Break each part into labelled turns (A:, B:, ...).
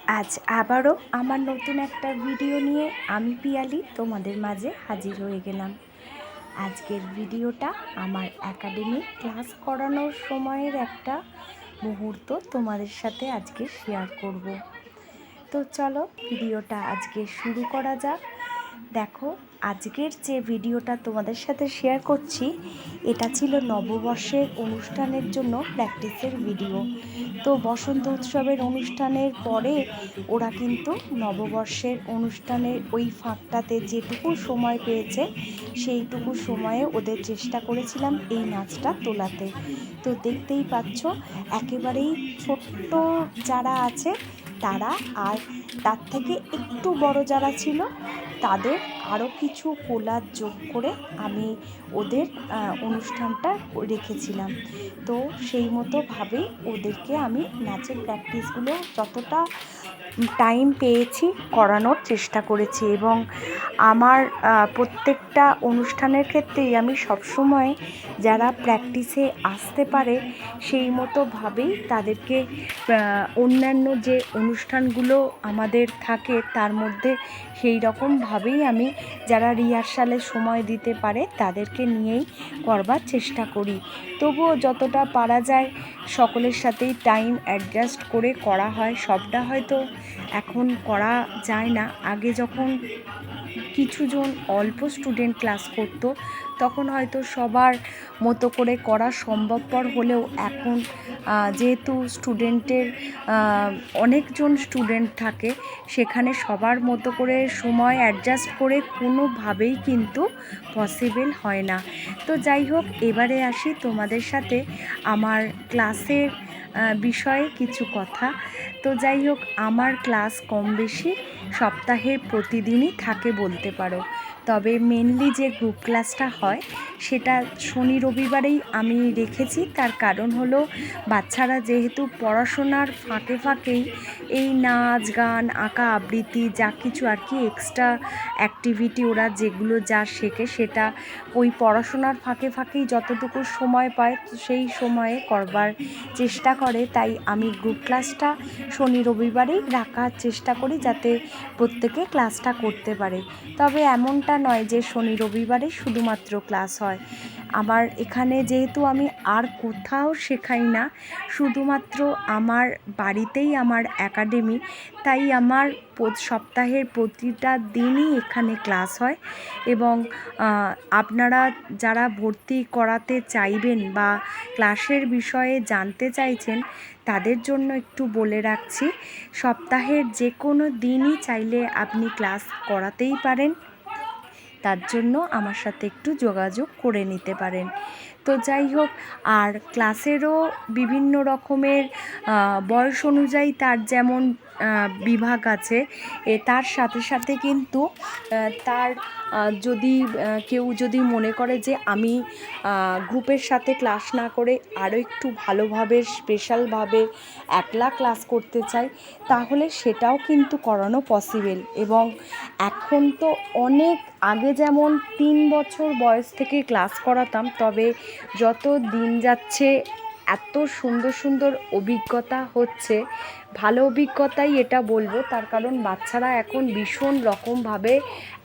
A: আজ আবারও আমার নতুন একটা ভিডিও নিয়ে আমি পিয়ালি তোমাদের মাঝে হাজির হয়ে গেলাম। আজকের ভিডিওটা আমার একাডেমিক ক্লাস করানোর সময়ের একটা মুহূর্ত তোমাদের সাথে আজকে শেয়ার করব। তো চলো ভিডিওটা আজকে শুরু করা যাক। দেখো, আজকের যে ভিডিওটা তোমাদের সাথে শেয়ার করছি এটা ছিল নববর্ষের অনুষ্ঠানের জন্য প্র্যাকটিসের ভিডিও। তো বসন্ত উৎসবের অনুষ্ঠানের পরে ওরা কিন্তু নববর্ষের অনুষ্ঠানের ওই ফাঁকটাতে যেটুকু সময় পেয়েছে সেইটুকু সময়ে ওদের চেষ্টা করেছিলাম এই নাচটা তোলাতে। তো দেখতেই পাচ্ছ একেবারেই ছোট্ট যারা আছে তারা, আর তার থেকে একটু বড় যারা ছিল তাদের আরও কিছু কোলার যোগ করে আমি ওদের অনুষ্ঠানটা রেখেছিলাম। তো সেই মতোভাবেই ওদেরকে আমি নাচের প্র্যাকটিসগুলো যতটা টাইম পেয়েছি করানোর চেষ্টা করেছি, এবং আমার প্রত্যেকটা অনুষ্ঠানের ক্ষেত্রেই আমি সবসময় যারা প্র্যাকটিসে আসতে পারে সেই মতোভাবেই তাদেরকে অন্যান্য যে অনুষ্ঠানগুলো আমাদের থাকে তার মধ্যে সেই রকমভাবেই আমি যারা রিহার্সালের সময় দিতে পারে তাদেরকে নিয়েই করবার চেষ্টা করি। তবুও যতটা পারা যায় সকলের সাথেই টাইম অ্যাডজাস্ট করে করা হয়। সবটা হয়তো এখন করা যায় না। আগে যখন কিছুজন অল্প স্টুডেন্ট ক্লাস করতো তখন হয়তো সবার মতো করে করা সম্ভবপর হলেও এখন যেহেতু স্টুডেন্টের অনেকজন স্টুডেন্ট থাকে সেখানে সবার মতো করে সময় অ্যাডজাস্ট করে কোনোভাবেই কিন্তু পসিবল হয় না। তো যাই হোক, এবারে আসি তোমাদের সাথে আমার ক্লাসের বিষয়ে কিছু কথা। তো যাই হোক, আমার ক্লাস কম বেশি সপ্তাহে প্রতিদিনই থাকে বলতে পারো। তবে মেনলি যে গ্রুপ ক্লাসটা হয় সেটা শনি রবিবারেই আমি রেখেছি। তার কারণ হলো বাচ্চারা যেহেতু পড়াশোনার ফাঁকে ফাঁকেই এই নাচ গান আঁকা আবৃত্তি যা কিছু আর কি এক্সট্রা অ্যাক্টিভিটি ওরা যেগুলো যা শেখে সেটা ওই পড়াশোনার ফাঁকে ফাঁকেই যতটুকু সময় পায় সেই সময়ে করবার চেষ্টা করে। তাই আমি গ্রুপ ক্লাসটা শনি রবিবারেই রাখার চেষ্টা করি যাতে প্রত্যেকে ক্লাসটা করতে পারে। তবে এমনটা নয় যে শনি রবিবারে শুধুমাত্র ক্লাস হয়। আমার এখানে যেহেতু আমি আর কোথাও শেখাই না, শুধুমাত্র আমার বাড়িতেই আমার একাডেমি, তাই আমার সপ্তাহের প্রতিটা দিনই এখানে ক্লাস হয়। এবং আপনারা যারা ভর্তি করাতে চাইবেন বা ক্লাসের বিষয়ে জানতে চাইছেন তাদের জন্য একটু বলে রাখছি, সপ্তাহের যে কোনো দিনই চাইলে আপনি ক্লাস করাতেই পারেন। তার জন্য আমার সাথে একটু যোগাযোগ করে নিতে পারেন। তো যাই হোক, আর ক্লাসেরও বিভিন্ন রকমের বয়স অনুযায়ী তার যেমন বিভাগ আছে, তার সাথে সাথে কিন্তু তার যদি কেউ যদি মনে করে যে আমি গ্রুপের সাথে ক্লাস না করে আরও একটু ভালোভাবে স্পেশালভাবে একলা ক্লাস করতে চাই তাহলে সেটাও কিন্তু করানো পসিবল। এবং এখন তো অনেক আগে যেমন 3 বছর বয়স থেকে ক্লাস করাতাম, তবে যত দিন যাচ্ছে এত সুন্দর সুন্দর অভিজ্ঞতা হচ্ছে, ভালো অভিজ্ঞতাই এটা বলবো। তার কারণ বাচ্চারা এখন ভীষণ রকমভাবে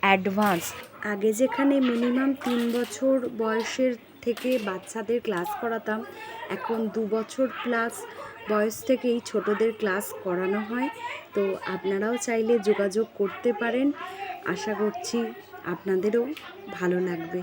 A: অ্যাডভান্স। আগে যেখানে মিনিমাম 3 বছর বয়সের থেকে বাচ্চাদের ক্লাস করাতাম, এখন 2 বছর প্লাস বয়স থেকেই ছোটদের ক্লাস করানো হয়। তো আপনারাও চাইলে যোগাযোগ করতে পারেন। আশা করছি আপনাদেরও ভালো লাগবে।